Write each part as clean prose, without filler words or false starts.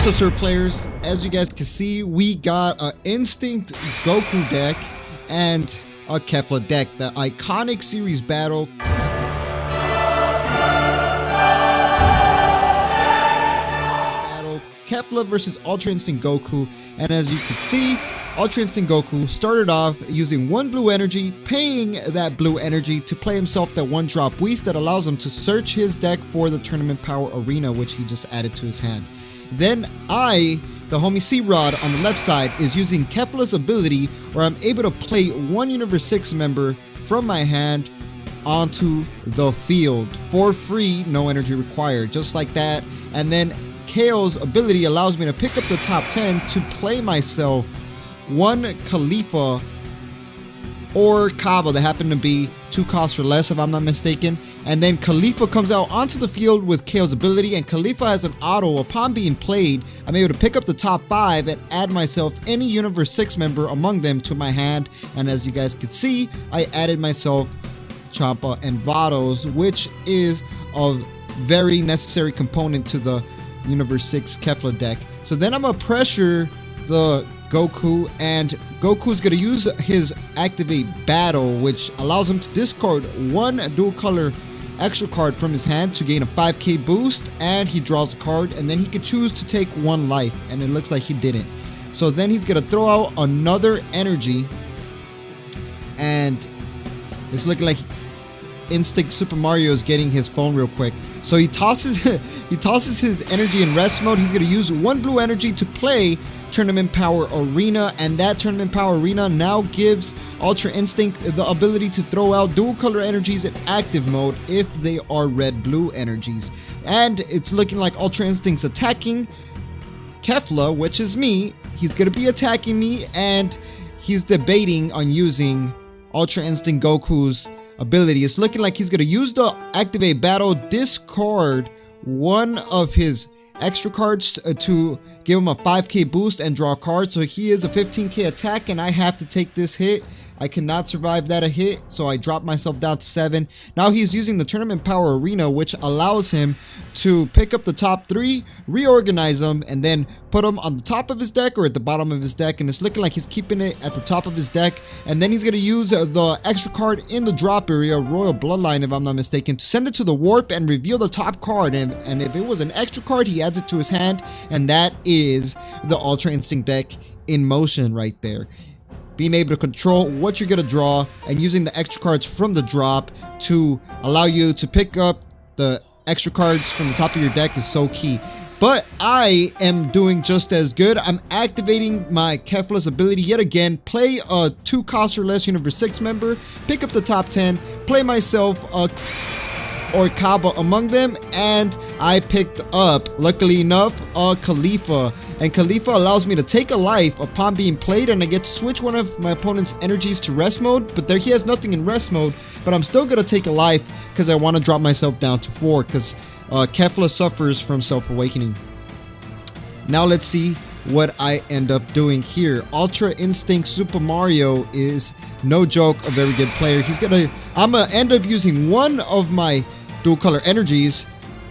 What's up, sir players? As you guys can see, we got an Instinct Goku deck and a Kefla deck, the iconic series battle. Kefla versus Ultra Instinct Goku, and as you can see, Ultra Instinct Goku started off using one blue energy, paying that blue energy to play himself that one drop Whis that allows him to search his deck for the Tournament Power Arena, which he just added to his hand. Then the homie C-Rod on the left side, is using Kefla's ability where I'm able to play one Universe 6 member from my hand onto the field for free, no energy required, just like that. And then Kale's ability allows me to pick up the top 10 to play myself one Khalifa or Cabba that happen to be 2 costs or less if I'm not mistaken. And then Khalifa comes out onto the field with Kale's ability, and Khalifa has an auto. Upon being played, I'm able to pick up the top 5 and add myself any Universe 6 member among them to my hand. And as you guys can see, I added myself Champa and Vados, which is a very necessary component to the Universe 6 Kefla deck. So then I'm gonna pressure the Goku, and Goku's gonna use his Activate Battle, which allows him to discard one dual color extra card from his hand to gain a 5k boost, and he draws a card, and then he could choose to take 1 life, and it looks like he didn't. So then he's gonna throw out another energy, and it's looking like Instinct Super Mario is getting his phone real quick. So he tosses his energy in rest mode. He's gonna use one blue energy to play Tournament Power Arena, and that Tournament Power Arena now gives Ultra Instinct the ability to throw out dual color energies in active mode if they are red-blue energies. And it's looking like Ultra Instinct's attacking Kefla, which is me. He's gonna be attacking me, and he's debating on using Ultra Instinct Goku's ability. It's looking like he's gonna use the Activate Battle, discard one of his extra cards to give him a 5k boost and draw a card. So he is a 15k attack, and I have to take this hit. I cannot survive that a hit, so I drop myself down to 7. Now he's using the Tournament Power Arena, which allows him to pick up the top 3, reorganize them, and then put them on the top of his deck or at the bottom of his deck. And it's looking like he's keeping it at the top of his deck. And then he's going to use the extra card in the drop area, Royal Bloodline if I'm not mistaken, to send it to the warp and reveal the top card. And if it was an extra card, he adds it to his hand. And that is the Ultra Instinct deck in motion right there. Being able to control what you're going to draw and using the extra cards from the drop to allow you to pick up the extra cards from the top of your deck is so key. But I am doing just as good. I'm activating my Kefla's ability yet again. Play a 2 cost or less Universe 6 member, pick up the top 10, play myself or Cabba among them, and I picked up, luckily enough, a Khalifa. And Khalifa allows me to take a life upon being played, and I get to switch one of my opponent's energies to rest mode, but there he has nothing in rest mode, but I'm still gonna take a life because I want to drop myself down to 4 because Kefla suffers from self-awakening. Now let's see what I end up doing here. Ultra Instinct Super Mario is no joke a very good player. I'm gonna end up using one of my dual color energies,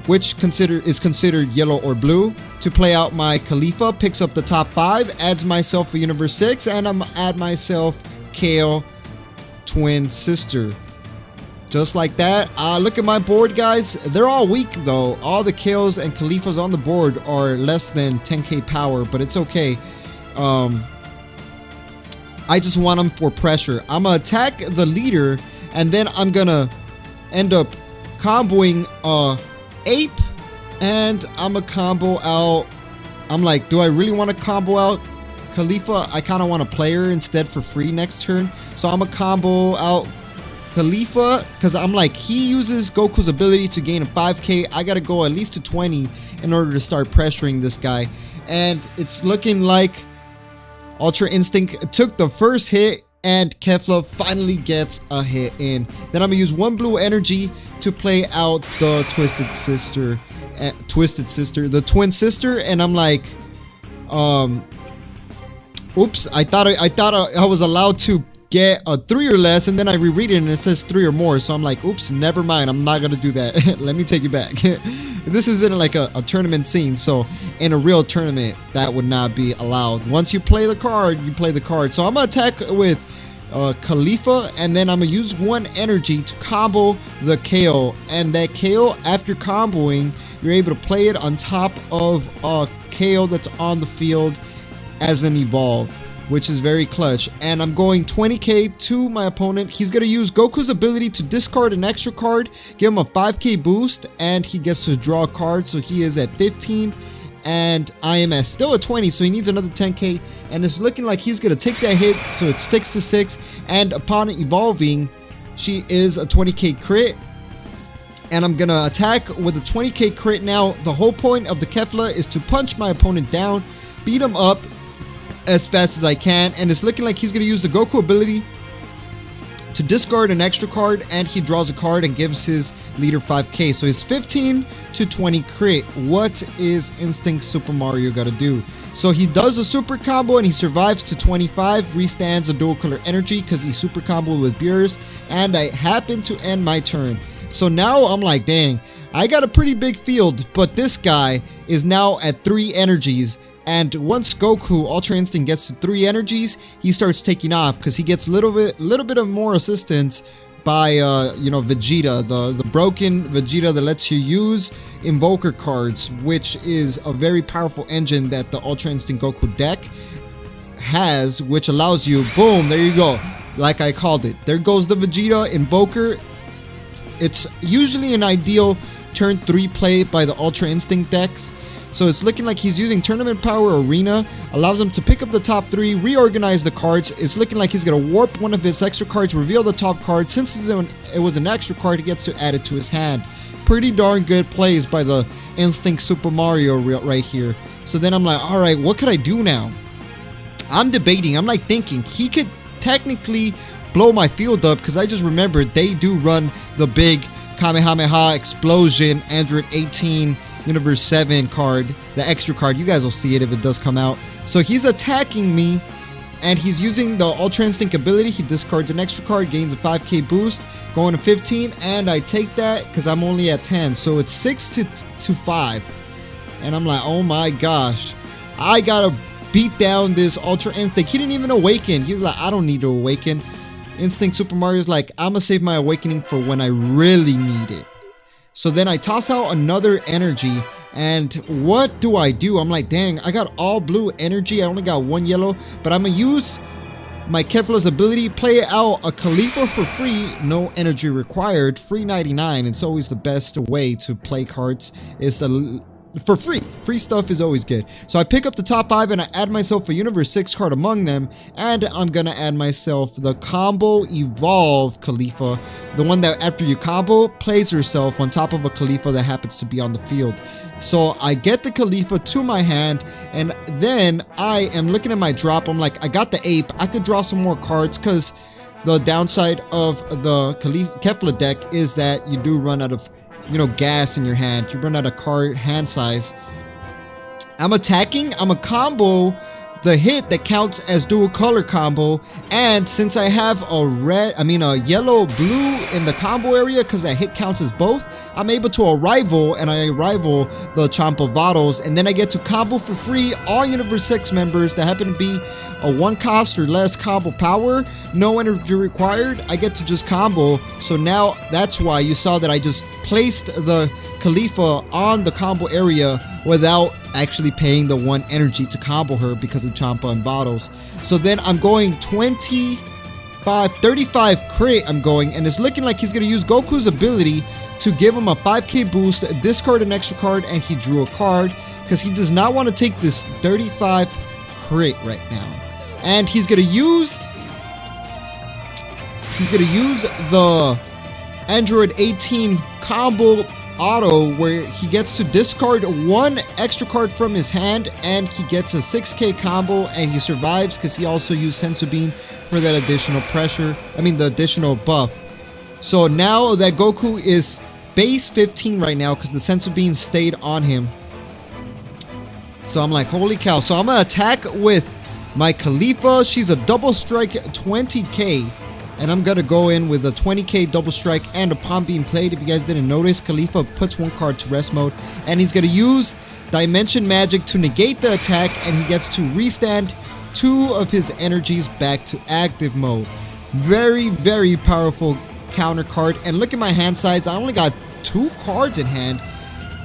which is considered yellow or blue, to play out my Khalifa, picks up the top 5, adds myself a Universe 6, and I'm gonna add myself Kale twin sister. Just like that. Look at my board, guys. They're all weak though. All the Kales and Khalifas on the board are less than 10k power, but it's okay. I just want them for pressure. I'm gonna attack the leader, and then I'm gonna end up comboing Ape, and I'm a combo out. I'm like, do I really want to combo out Khalifa? I kind of want to play her instead for free next turn. So I'm a combo out Khalifa because I'm like, he uses Goku's ability to gain a 5k. I gotta go at least to 20 in order to start pressuring this guy. And it's looking like Ultra Instinct took the first hit, and Kefla finally gets a hit in. Then I'm gonna use one blue energy to play out the Twisted Sister, the twin sister, and I'm like, oops, I thought I was allowed to get a 3 or less, and then I reread it and it says 3 or more, so I'm like, oops, never mind, I'm not gonna do that. Let me take it back. this isn't like a tournament scene, so in a real tournament that would not be allowed. Once you play the card, you play the card. So I'm gonna attack with Khalifa, and then I'm gonna use 1 energy to combo the KO, and that KO, after comboing, you're able to play it on top of a KO that's on the field as an evolve, which is very clutch. And I'm going 20k to my opponent. He's gonna use Goku's ability to discard an extra card, give him a 5k boost, and he gets to draw a card, so he is at 15 and I am at still at 20, so he needs another 10k, and it's looking like he's gonna take that hit, so it's 6-6, and upon evolving, she is a 20k crit. And I'm gonna attack with a 20k crit now. The whole point of the Kefla is to punch my opponent down, beat him up as fast as I can, and it's looking like he's gonna use the Goku ability to discard an extra card, and he draws a card and gives his leader 5k. So it's 15 to 20 crit. What is Instinct Super Mario gotta do? So he does a super combo and he survives to 25, restands a dual color energy because he super combo with Beerus, and I happen to end my turn. So now I'm like, dang, I got a pretty big field, but this guy is now at 3 energies. And once Goku Ultra Instinct gets to 3 energies, he starts taking off because he gets a little bit of more assistance by you know, Vegeta, the broken Vegeta that lets you use Invoker cards, which is a very powerful engine that the Ultra Instinct Goku deck has, which allows you, boom, there you go, like I called it. There goes the Vegeta Invoker. It's usually an ideal turn 3 play by the Ultra Instinct decks. So it's looking like he's using Tournament Power Arena, allows him to pick up the top 3, reorganize the cards. It's looking like he's going to warp one of his extra cards, reveal the top card. Since it was an extra card, he gets to add it to his hand. Pretty darn good plays by the Instinct Super Mario right here. So then I'm like, alright, what could I do now? I'm debating, I'm like thinking, he could technically blow my field up, because I just remembered they do run the big Kamehameha Explosion Android 18 Universe 7 card, the extra card. You guys will see it if it does come out. So he's attacking me, and he's using the Ultra Instinct ability. He discards an extra card, gains a 5k boost, going to 15, and I take that because I'm only at 10. So it's 6 to 5, and I'm like, oh my gosh, I gotta beat down this Ultra Instinct. He didn't even awaken. He was like, I don't need to awaken. Instinct Super Mario's like, I'm gonna save my awakening for when I really need it. So then I toss out another energy, and what do? I'm like, dang, I got all blue energy, I only got 1 yellow, but I'm gonna use my Kefla's ability, play out a Khalifa for free, no energy required, free 99. It's always the best way to play cards, is for free. Free stuff is always good. So I pick up the top 5 and I add myself a Universe 6 card among them, and I'm gonna add myself the Combo Evolve Khalifa, the one that after you combo plays yourself on top of a Khalifa that happens to be on the field. So I get the Khalifa to my hand, and then I am looking at my drop. I'm like, I got the ape, I could draw some more cards, because the downside of the Kefla deck is that you do run out of, you know, gas in your hand. You run out of card hand size. I'm attacking. I'm a combo the hit that counts as dual color combo, and since I have a yellow blue in the combo area, because that hit counts as both, I'm able to arrival, and I arrival the Champa Vados, and then I get to combo for free all Universe 6 members that happen to be a 1 cost or less combo power, no energy required. I get to just combo. So now that's why you saw that I just placed the Khalifa on the combo area without actually paying the 1 energy to combo her because of Champa and Vados. So then I'm going 35 crit I'm going, and it's looking like he's going to use Goku's ability to give him a 5k boost, discard an extra card, and he drew a card because he does not want to take this 35 crit right now. And he's going to use the Android 18 combo auto, where he gets to discard 1 extra card from his hand, and he gets a 6k combo, and he survives because he also used Senzu Bean for that additional pressure, the additional buff. So now that Goku is base 15 right now because the Senzu Bean stayed on him. So I'm like, holy cow. So I'm gonna attack with my Khalifa. She's a double strike 20k, and I'm gonna go in with a 20k double strike and upon being played, if you guys didn't notice, Khalifa puts one card to rest mode, and he's gonna use Dimension Magic to negate the attack, and he gets to restand 2 of his energies back to active mode. Very, very powerful counter card. And look at my hand size. I only got 2 cards in hand,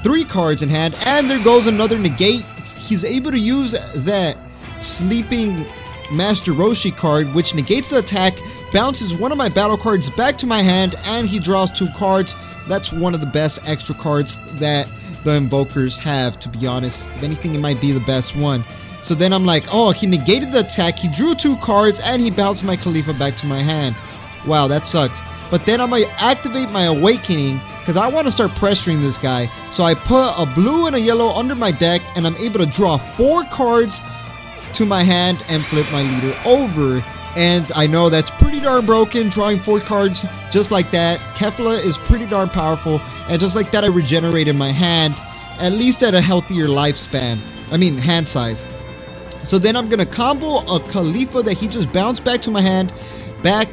3 cards in hand, and there goes another negate. He's able to use that Sleeping Master Roshi card, which negates the attack, bounces one of my battle cards back to my hand, and he draws 2 cards. That's one of the best extra cards that the invokers have, to be honest. If anything, it might be the best one. So then I'm like, oh, he negated the attack, he drew 2 cards, and he bounced my Khalifa back to my hand. Wow, that sucks. But then I'm gonna activate my Awakening, because I want to start pressuring this guy. So I put a blue and a yellow under my deck, and I'm able to draw 4 cards to my hand and flip my leader over. And I know that's pretty darn broken, drawing 4 cards just like that. Kefla is pretty darn powerful, and just like that I regenerated my hand, at least at a healthier lifespan. I mean, hand size. So then I'm gonna combo a Khalifa that he just bounced back to my hand, back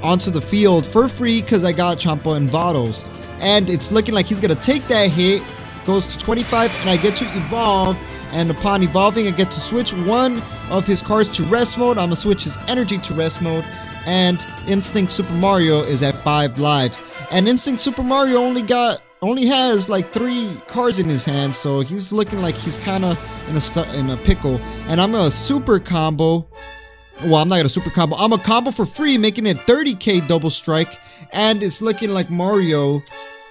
onto the field for free, because I got Champa and Vados. And it's looking like he's gonna take that hit, goes to 25, and I get to evolve. And upon evolving, I get to switch one of his cards to rest mode. I'm gonna switch his energy to rest mode, and Instinct Super Mario is at 5 lives. And Instinct Super Mario only has like 3 cards in his hand, so he's looking like he's kind of in a pickle. And I'm a super combo. Well, I'm not gonna super combo. I'm a combo for free, making it 30k double strike, and it's looking like Mario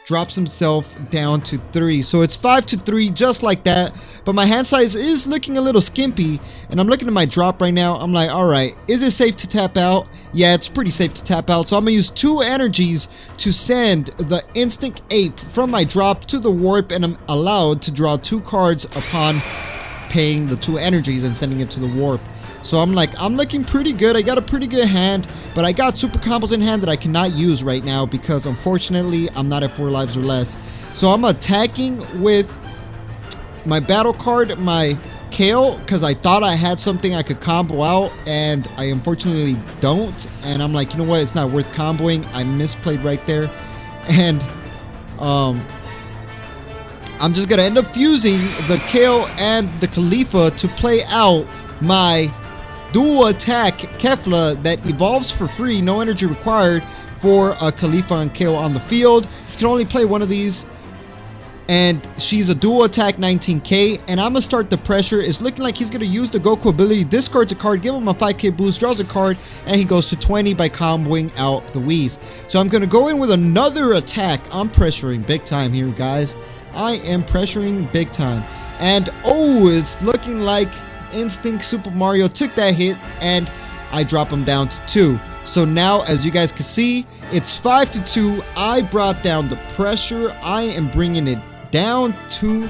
drops himself down to 3. So it's 5-3, just like that. But my hand size is looking a little skimpy, and I'm looking at my drop right now. I'm like, alright, is it safe to tap out? Yeah, it's pretty safe to tap out. So I'm gonna use 2 energies to send the Instinct Ape from my drop to the warp, and I'm allowed to draw 2 cards upon paying the 2 energies and sending it to the warp. So I'm like, I'm looking pretty good. I got a pretty good hand, but I got super combos in hand that I cannot use right now because unfortunately I'm not at 4 lives or less. So I'm attacking with my battle card, my Kale, because I thought I had something I could combo out, and I unfortunately don't. And I'm like, you know what? It's not worth comboing. I misplayed right there. And I'm just gonna end up fusing the Kale and the Khalifa to play out my dual attack Kefla that evolves for free, no energy required, for a Khalifa and Kale on the field. You can only play one of these, and she's a dual attack 19k. And I'm gonna start the pressure. It's looking like he's gonna use the Goku ability, discards a card, give him a 5k boost, draws a card, and he goes to 20 by comboing out the Whis. So I'm gonna go in with another attack. I'm pressuring big time here, guys. I am pressuring big time. And oh, it's looking like Instinct Super Mario took that hit, and I drop him down to 2. So now, as you guys can see, it's 5-2. I brought down the pressure. I am bringing it down to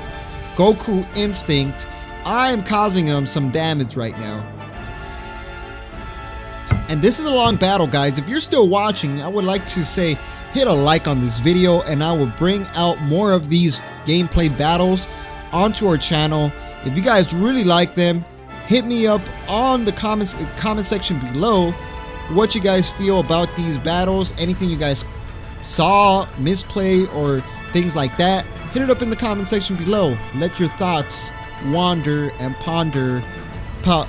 Goku Instinct. I am causing him some damage right now. And this is a long battle, guys. If you're still watching, I would like to say hit a like on this video, and I will bring out more of these gameplay battles onto our channel. If you guys really like them, hit me up on the comment section below what you guys feel about these battles, anything you guys saw, misplay, or things like that. Hit it up in the comment section below. Let your thoughts wander and ponder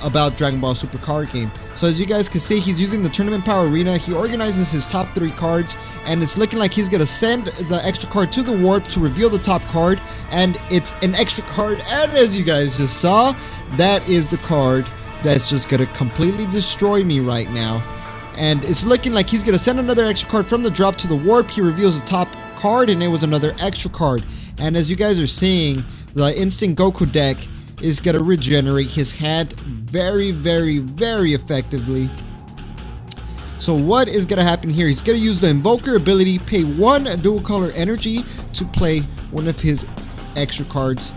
about Dragon Ball Super card game. So as you guys can see, he's using the Tournament Power Arena. He organizes his top 3 cards, and it's looking like he's gonna send the extra card to the warp to reveal the top card, and it's an extra card. And as you guys just saw, that is the card that's just gonna completely destroy me right now. And it's looking like he's gonna send another extra card from the drop to the warp. He reveals the top card, and it was another extra card. And as you guys are seeing, the Instinct Goku deck is gonna regenerate his hand very, very, very effectively. So what is gonna happen here? He's gonna use the Invoker ability, pay 1 dual color energy to play one of his extra cards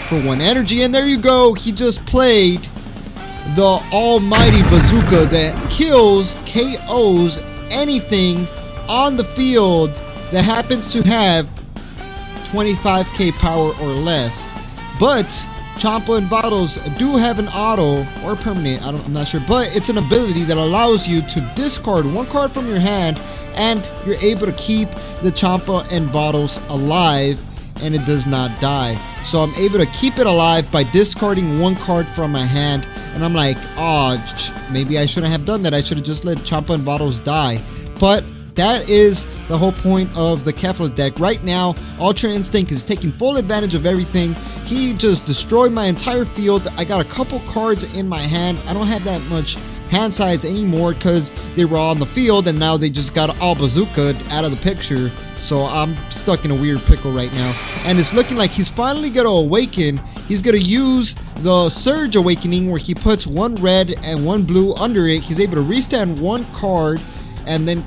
for 1 energy. And there you go, he just played the almighty bazooka that kills, KOs anything on the field that happens to have 25k power or less. But Champa and Vados do have an auto or permanent, I'm not sure, but it's an ability that allows you to discard one card from your hand and you're able to keep the Champa and Vados alive and it does not die. So I'm able to keep it alive by discarding one card from my hand, and I'm like, oh, maybe I shouldn't have done that. I should have just let Champa and Vados die. But that is the whole point of the Kefla deck. Right now, Ultra Instinct is taking full advantage of everything. He just destroyed my entire field. I got a couple cards in my hand. I don't have that much hand size anymore because they were on the field and now they just got all bazooka out of the picture. So I'm stuck in a weird pickle right now. And it's looking like he's finally going to awaken. He's going to use the Surge Awakening where he puts one red and one blue under it. He's able to restand one card and then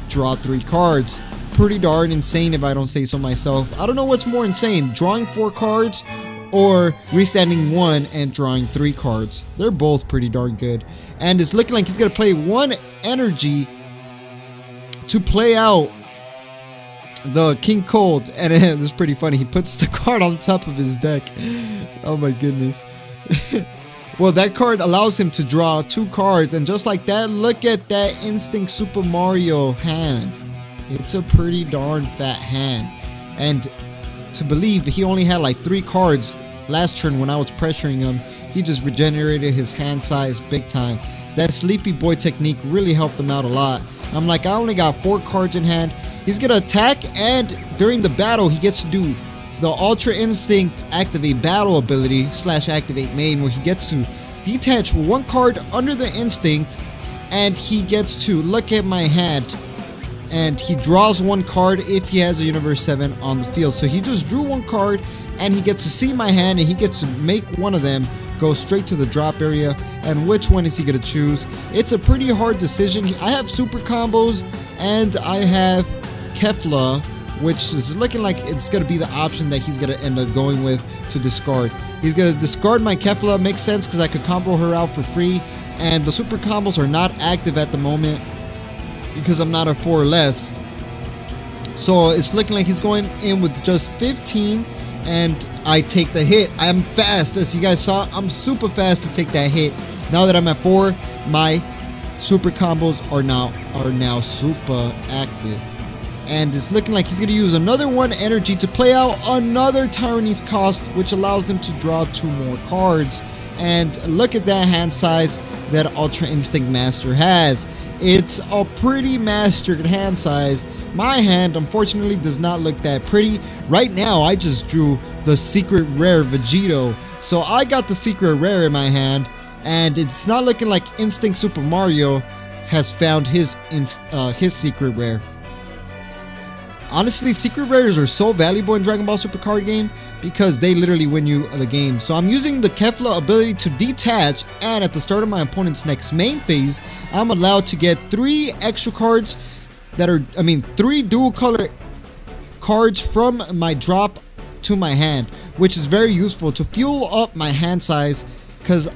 draw 3 cards. Pretty darn insane if I don't say so myself. I don't know what's more insane, drawing 4 cards or restanding 1 and drawing 3 cards. They're both pretty darn good. And it's looking like he's going to play 1 energy to play out the King Cold. And it's pretty funny. He puts the card on top of his deck. Oh my goodness. Well, that card allows him to draw 2 cards. And just like that, look at that Instinct Super Mario hand. It's a pretty darn fat hand. And to believe he only had like 3 cards last turn when I was pressuring him, he just regenerated his hand size big time. That Sleepy Boy technique really helped him out a lot. I'm like, I only got 4 cards in hand. He's gonna attack, and during the battle he gets to do the Ultra Instinct Activate Battle ability / Activate Main, where he gets to detach 1 card under the Instinct, and he gets to look at my hand and he draws 1 card if he has a Universe 7 on the field. So he just drew 1 card and he gets to see my hand and he gets to make one of them go straight to the drop area. And which one is he gonna choose? It's a pretty hard decision. I have super combos and I have Kefla, which is looking like it's gonna be the option that he's gonna end up going with to discard. He's gonna discard my Kefla. Makes sense because I could combo her out for free, and the super combos are not active at the moment because I'm not a 4 or less. So it's looking like he's going in with just 15, and I take the hit. I'm fast, as you guys saw. I'm super fast to take that hit. Now that I'm at 4, my super combos are now super active. And it's looking like he's going to use another 1 energy to play out another Tyranny's Cost, which allows them to draw 2 more cards. And look at that hand size that Ultra Instinct Master has. It's a pretty mastered hand size. My hand, unfortunately, does not look that pretty. Right now, I just drew the secret rare Vegito. So I got the secret rare in my hand, and it's not looking like Instinct Super Mario has found his secret rare. Honestly, secret rares are so valuable in Dragon Ball Super card game because they literally win you the game. So I'm using the Kefla ability to detach, and at the start of my opponent's next main phase, I'm allowed to get 3 extra cards that are, 3 dual color cards from my drop to my hand, which is very useful to fuel up my hand size, because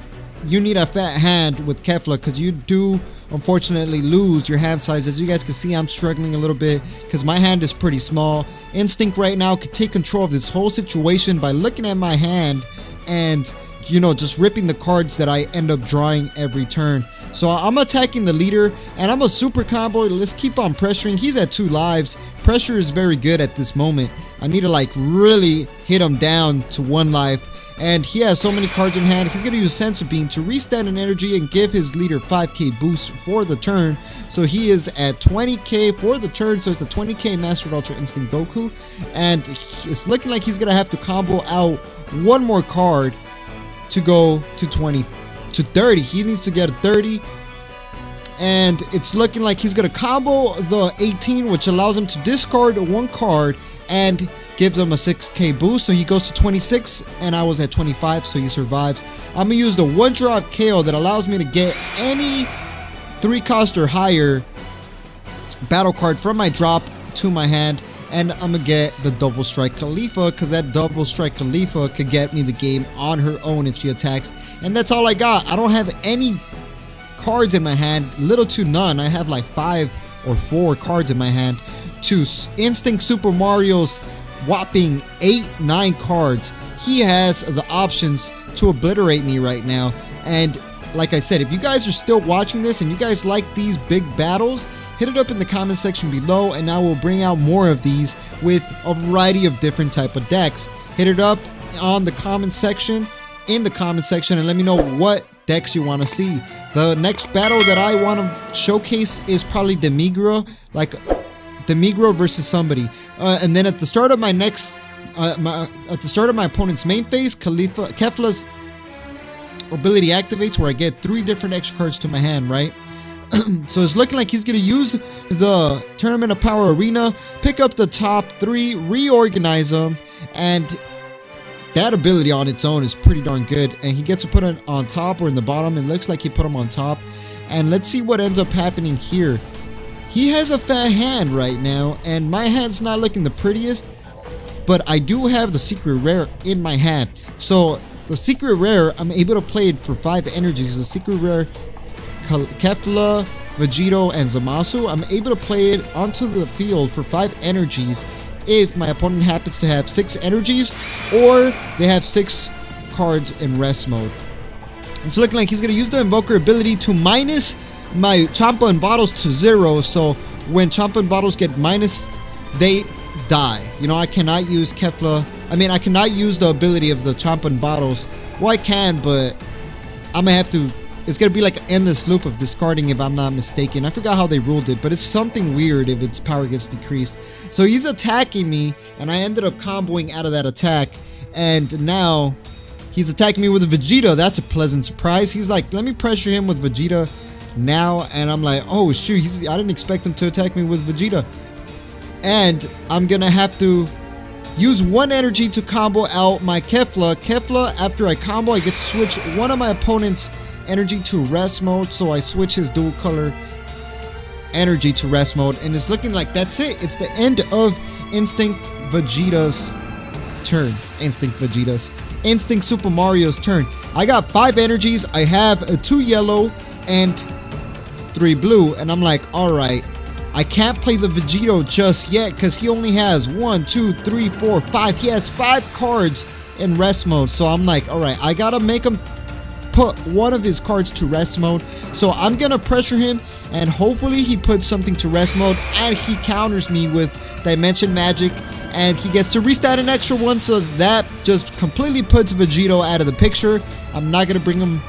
you need a fat hand with Kefla, because you do unfortunately lose your hand size. As you guys can see, I'm struggling a little bit because my hand is pretty small. Instinct right now could take control of this whole situation by looking at my hand and, you know, just ripping the cards that I end up drawing every turn. So I'm attacking the leader, and I'm a super combo. Let's keep on pressuring. He's at 2 lives. Pressure is very good at this moment. I need to like really hit him down to 1 life. And he has so many cards in hand. He's going to use Sensor Beam to restand an energy and give his leader 5k boost for the turn. So he is at 20k for the turn. So it's a 20k Mastered Ultra Instinct Goku. And it's looking like he's going to have to combo out 1 more card to go to 30. He needs to get a 30. And it's looking like he's going to combo the 18, which allows him to discard 1 card and gives him a 6k boost, so he goes to 26, and I was at 25, so he survives. I'm gonna use the 1-drop KO that allows me to get any 3 cost or higher battle card from my drop to my hand, and I'm gonna get the Double Strike Khalifa, because that Double Strike Khalifa could get me the game on her own if she attacks. And that's all I got. I don't have any cards in my hand, little to none. I have like 5 or 4 cards in my hand to Instinct Super Mario's whopping 8-9 cards. he has the options to obliterate me right now. And like I said, if you guys are still watching this and you guys like these big battles, hit it up in the comment section below, and I will bring out more of these with a variety of different type of decks. Hit it up on the comment section, and let me know what decks you want to see. The next battle that I want to showcase is probably Demigra, like Demigra versus somebody. And then at the start of my next, at the start of my opponent's main phase, Kefla's ability activates, where I get 3 different extra cards to my hand, right? So it's looking like he's going to use the Tournament of Power Arena, pick up the top 3, reorganize them, and that ability on its own is pretty darn good. And he gets to put it on top or in the bottom. It looks like he put him on top. And let's see what ends up happening here. He has a fat hand right now, and my hand's not looking the prettiest, but I do have the secret rare in my hand. So the secret rare, I'm able to play it for 5 energies. The secret rare, Kefla, Vegito, and Zamasu, I'm able to play it onto the field for 5 energies if my opponent happens to have 6 energies or they have 6 cards in rest mode. It's looking like he's going to use the Invoker ability to minus my Champa and Bottles to 0. So when Champa and Bottles get minused, they die. You know, I cannot use Kefla. I mean, I cannot use the ability of the Champa and Bottles. Well, I can, but I'm gonna have to. It's gonna be like an endless loop of discarding if I'm not mistaken. I forgot how they ruled it, but it's something weird if its power gets decreased. So he's attacking me, and I ended up comboing out of that attack. And now he's attacking me with a Vegeta. That's a pleasant surprise. He's like, let me pressure him with Vegeta now, and I'm like, oh shoot, I didn't expect him to attack me with Vegeta. And I'm gonna have to use 1 energy to combo out my Kefla. Kefla, after I combo, I get to switch one of my opponent's energy to rest mode. So I switch his dual color energy to rest mode, and it's looking like that's it. It's the end of Instinct Vegeta's turn. Instinct Super Mario's turn. I got 5 energies. I have 2 yellow and 3 blue, and I'm like, alright, I can't play the Vegito just yet because he only has 1, 2, 3, 4, 5. He has 5 cards in rest mode. So I'm like, alright, I gotta make him put one of his cards to rest mode. So I'm gonna pressure him, and hopefully he puts something to rest mode, and he counters me with Dimension Magic, and he gets to restat an extra one. So that just completely puts Vegito out of the picture. I'm not gonna bring him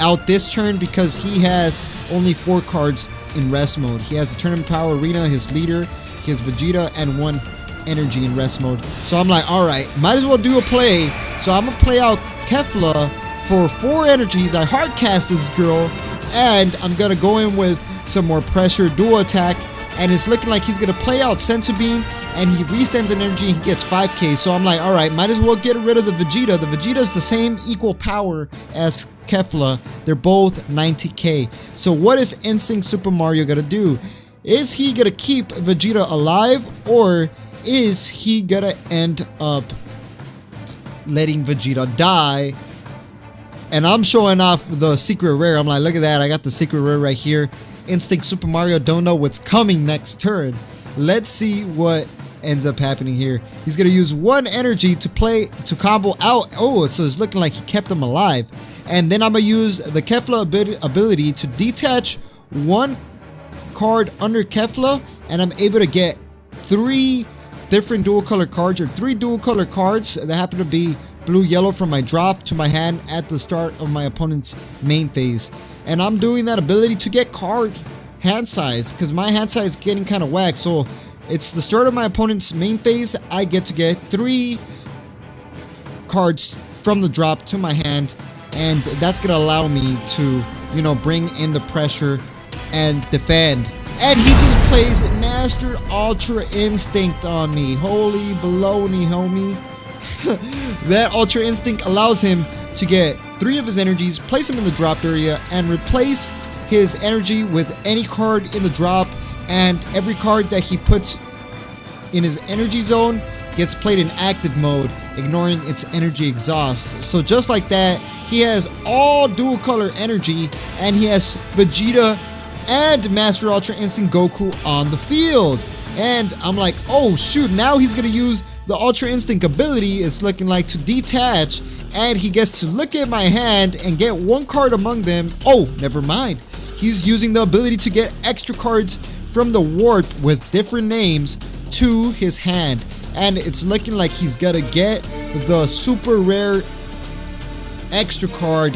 out this turn because he has only 4 cards in rest mode. He has the Tournament Power Arena, his leader, his Vegeta, and 1 energy in rest mode. So I'm like, alright, might as well do a play. So I'm gonna play out Kefla for 4 energies. I hard cast this girl, and I'm gonna go in with some more pressure, dual attack, and it's looking like he's gonna play out Senzu Bean, and he restends an energy, and he gets 5k. So I'm like, alright, might as well get rid of the Vegeta. The Vegeta's the same equal power as Kefla. They're both 90k. So what is Instinct Super Mario gonna do? Is he gonna keep Vegeta alive, or is he gonna end up letting Vegeta die? And I'm showing off the secret rare. I'm like, look at that, I got the secret rare right here. Instinct Super Mario don't know what's coming next turn. Let's see what ends up happening here. He's gonna use 1 energy to combo out. Oh, so it's looking like he kept him alive. And then I'm gonna use the Kefla ability to detach 1 card under Kefla, and I'm able to get 3 different dual color cards, or 3 dual color cards that happen to be blue yellow from my drop to my hand at the start of my opponent's main phase. And I'm doing that ability to get card hand size, because my hand size is getting kind of whack. So it's the start of my opponent's main phase. I get to get 3 cards from the drop to my hand, and that's gonna allow me to, you know, bring in the pressure and defend. And he just plays Master Ultra Instinct on me. Holy baloney, homie. That Ultra Instinct allows him to get 3 of his energies, place them in the drop area, and replace his energy with any card in the drop, and every card that he puts in his energy zone gets played in active mode, ignoring its energy exhaust. So just like that, he has all dual color energy, and he has Vegeta and Master Ultra Instinct Goku on the field. And I'm like, oh shoot, now he's gonna use the Ultra Instinct ability is looking like to detach, and he gets to look at my hand and get one card among them. Oh, never mind. He's using the ability to get extra cards from the warp with different names to his hand. And it's looking like he's gonna get the super rare extra card,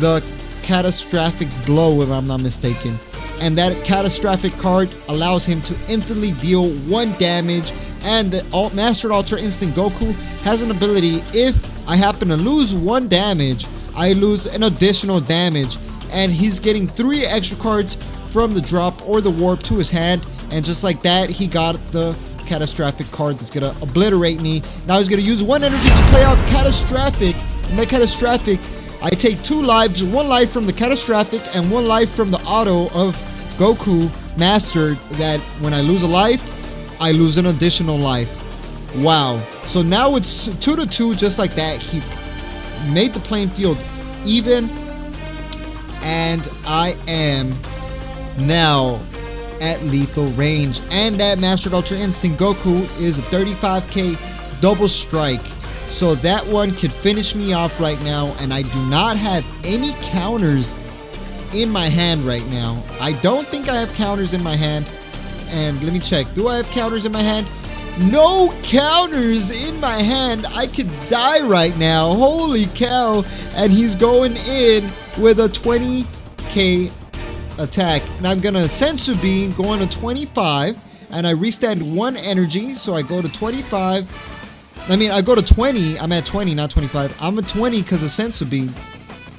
the Catastrophic Blow, if I'm not mistaken. And that catastrophic card allows him to instantly deal 1 damage. And the Mastered Ultra Instinct Goku has an ability, if I happen to lose 1 damage, I lose an additional damage. And he's getting 3 extra cards from the drop or the warp to his hand. And just like that, he got the catastrophic card that's gonna obliterate me. Now he's gonna use 1 energy to play out catastrophic. And that catastrophic, I take 2 lives, 1 life from the catastrophic and 1 life from the auto of Goku mastered, that when I lose a life, I lose an additional life. Wow. So now it's 2-2, just like that. He made the playing field even, and I am now at lethal range. And that Mastered Ultra Instinct Goku is a 35k double strike. So that one could finish me off right now, and I do not have any counters in my hand right now. I don't think I have counters in my hand. And let me check. Do I have counters in my hand? No counters in my hand. I could die right now. Holy cow. And he's going in with a 20k attack. And I'm gonna Sensu Bean, going to 25. And I restand 1 energy. So I go to 25. I mean, I go to 20. I'm at 20, not 25. I'm at 20 because of Sensu Bean.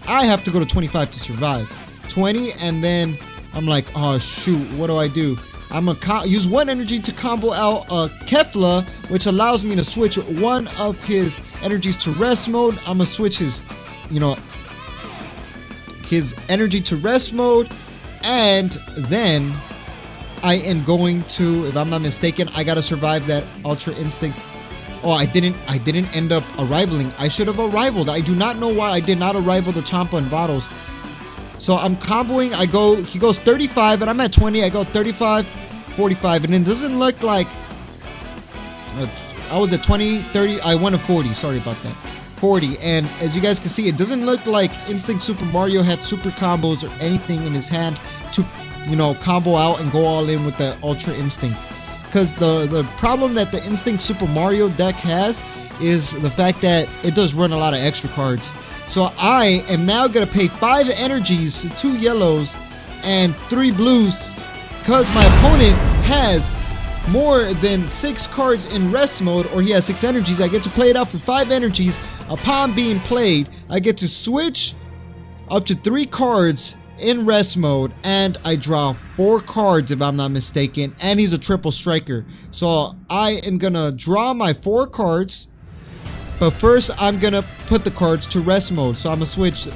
I have to go to 25 to survive. 20, and then I'm like, oh shoot, what do I do? I'm gonna use 1 energy to combo out Kefla, which allows me to switch 1 of his energies to rest mode. I'm gonna switch his, his energy to rest mode, and then I am going to, if I'm not mistaken, I gotta survive that Ultra Instinct. Oh, I didn't end up arrivaling. I should have arrivaled. I do not know why I did not arrival the Champa and Bottles. So I'm comboing. He goes 35 and I'm at 20. I go 35, 45, and it doesn't look like I was at 20, 30. I went to 40. Sorry about that. 40. And as you guys can see, it doesn't look like Instinct Super Mario had super combos or anything in his hand to, combo out and go all in with the Ultra Instinct. Because the problem that the Instinct Super Mario deck has is the fact that it does run a lot of extra cards. So I am now going to pay 5 energies, 2 yellows, and 3 blues, because my opponent has more than 6 cards in rest mode, or he has 6 energies. I get to play it out for 5 energies. Upon being played, I get to switch up to 3 cards in rest mode, and I draw 4 cards if I'm not mistaken, and he's a triple striker. So I am going to draw my 4 cards. But first, I'm going to put the cards to rest mode. So I'm going to switch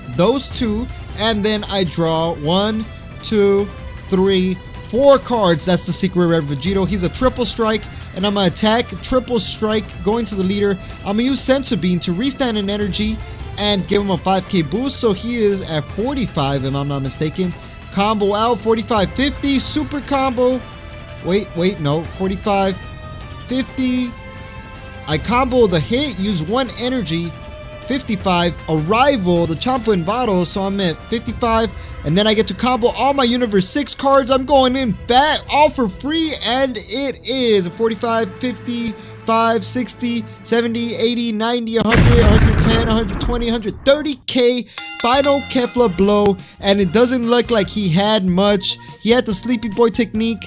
those 2. And then I draw 1, 2, 3, 4 cards. That's the Secret Rare Vegito. He's a triple strike. And I'm going to attack, triple strike, going to the leader. I'm going to use Sensu Bean to restand an energy and give him a 5k boost. So he is at 45, if I'm not mistaken. Combo out, 45, 50. Super combo. Wait, no. 45, 50. I combo the hit, use 1 energy, 55, arrival, the Champa and Bottle, so I'm at 55, and then I get to combo all my Universe 6 cards. I'm going in back, all for free, and it is a 45, 55, 60, 70, 80, 90, 100, 110, 120, 130k final Kefla blow, and it doesn't look like he had much. He had the Sleepy Boy technique,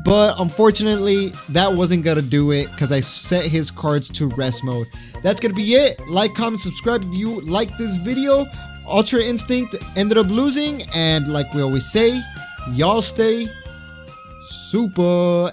but unfortunately, that wasn't gonna do it because I set his cards to rest mode. That's gonna be it. Like, comment, subscribe if you like this video. Ultra Instinct ended up losing, and like we always say, y'all stay super